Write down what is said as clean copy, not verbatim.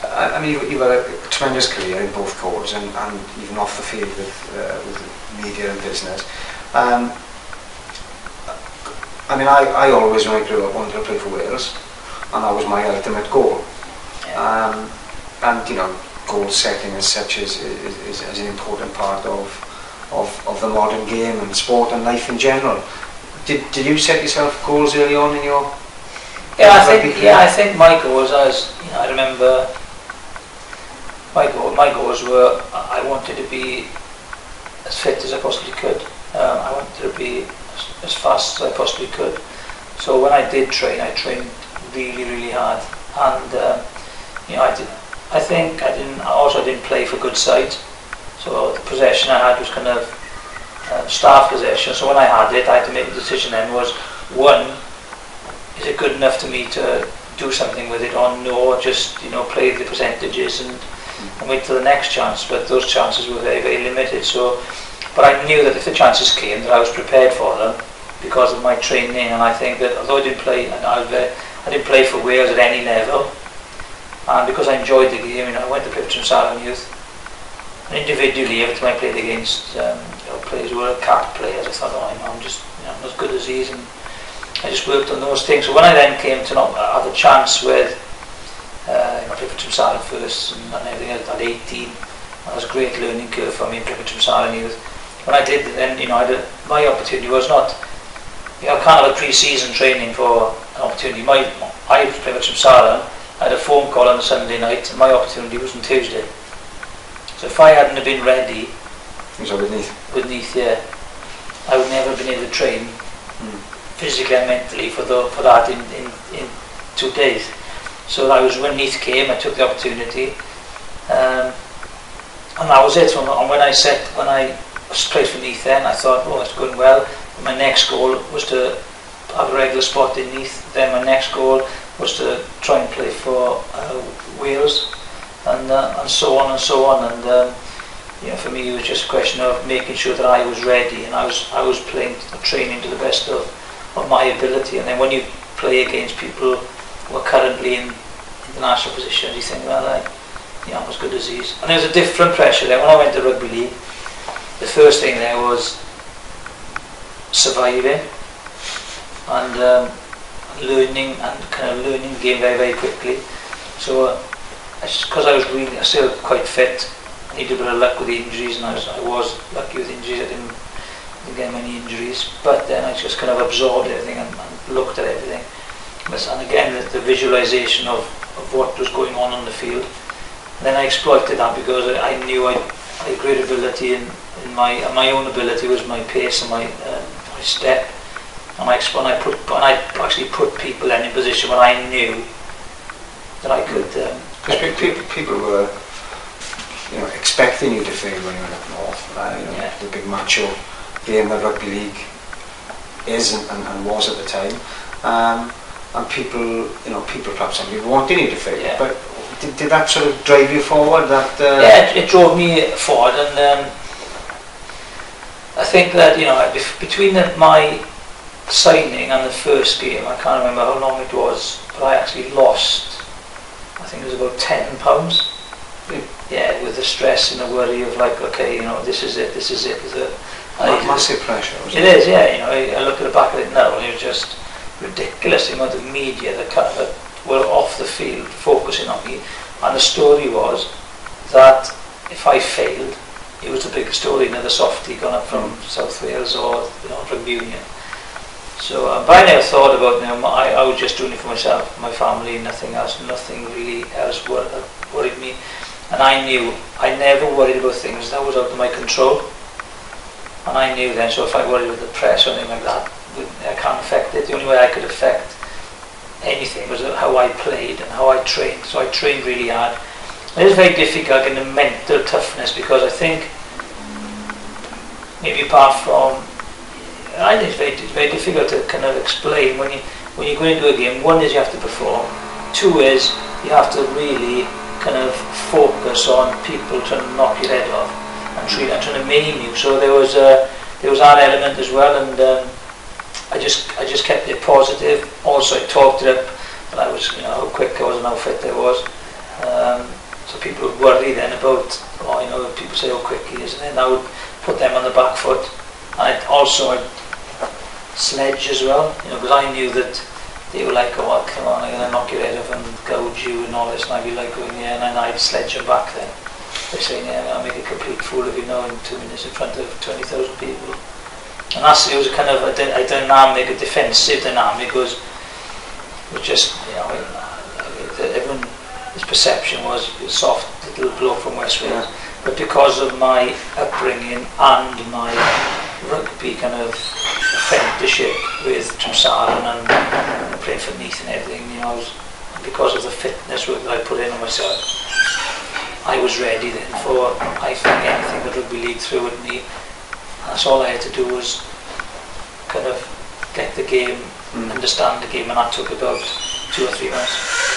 I mean, you've had a tremendous career in both codes and even off the field with media and business. I mean, I always, when I grew up, wanted to play for Wales, and that was my ultimate goal. Yeah. And you know, goal setting as such is an important part of the modern game and sport and life in general. Did you set yourself goals early on in your? I think my goals, I remember my goals were I wanted to be as fit as I possibly could. I wanted to be as fast as I possibly could. So when I did train, I trained really, really hard, and I didn't play for good sides. So the possession I had was kind of staff possession. So when I had it, I had to make a decision. Then was one, is it good enough to me to do something with it, or no, just play the percentages and wait till the next chance. But those chances were very, very limited. So, but I knew that if the chances came, that I was prepared for them because of my training. And I think that although I didn't play for Wales at any level, and because I enjoyed the game, I went to play for Trimsalon Youth. And individually, every time I played against players who were CAT players, I thought, I'm just I'm as good as these, and I just worked on those things. So when I then came to have a chance with, I played for Trimsalon first and everything at 18. That was a great learning curve for me to play for Trimsalon Youth. When I did, then my opportunity was not, kind of a pre-season training for an opportunity. I played for Trimsalon. I had a phone call on a Sunday night, and my opportunity was on Tuesday. So if I hadn't have been ready, with Neath, yeah, I would never have been able to train physically and mentally for that in 2 days. So when Neath came, I took the opportunity, and that was it. So when I played for Neath, then I thought, oh, that's going well. My next goal was to have a regular spot in Neath. Then my next goal was to try and play for Wales, and so on and so on. And for me, it was just a question of making sure that I was ready, and I was training to the best of my ability. And then when you play against people who are currently in international positions, you think, well, I'm as good as these. And there's a different pressure there. When I went to Rugby League, the first thing there was surviving and learning the game very, very quickly. So because I was still quite fit, I needed a bit of luck with the injuries, and I was lucky with injuries. I didn't get many injuries, but then I just kind of absorbed everything and looked at everything. And again, the visualization of what was going on the field. And then I exploited that because I knew I had great ability in my own ability was my pace and my step. And I actually put people in a position when I knew that I could. People were, expecting you to fail when you were up north. The big macho game that Rugby League is and was at the time, and people perhaps wanting you to fail. Yeah. But did that sort of drive you forward? It drove me forward, and I think that between my signing and the first game, I can't remember how long it was, but I actually lost, I think it was about £10. Yeah, with the stress and the worry of this is it. Massive pressure. It is, yeah. I look at the back of it now, and it was just ridiculous the amount of media that were off the field focusing on me. And the story was that if I failed, it was the big story, the softie gone up from South Wales or Rugby Union. So, but I never thought about I was just doing it for myself, my family, nothing else. Nothing really else worried me. And I knew I never worried about things that was out of my control. And I knew then, so if I worried about the press or anything like that, I can't affect it. The only way I could affect anything was how I played and how I trained. So I trained really hard. It is very difficult in the mental toughness, because I think maybe apart from, I think it's very difficult to kind of explain when you go into a game. One is you have to perform. Two is you have to really kind of focus on people trying to knock your head off and trying to maim you. So there was that element as well, and I just kept it positive. Also, I talked it up, and I was how quick I was and how fit I was. So people would worry then about, people say how quick he is, and then I would put them on the back foot. I'd sledge as well, because I knew that they were like, oh, come on, I'm going to knock your head off and gouge you and all this, and I'd be like going, yeah, and then I'd sledge them back then. They're saying, yeah, I'll make a complete fool of you now in 2 minutes in front of 20,000 people. And it was a kind of a dynamic, a defensive dynamic, was just, everyone, his perception was a soft little bloke from West Wales. But because of my upbringing and my rugby kind of apprenticeship with Tramsaran and playing for Neath and everything, because of the fitness work that I put in on myself, I was ready then for, I think, anything that Rugby League threw at me. That's all I had to do was kind of get the game, understand the game, and that took about 2 or 3 months.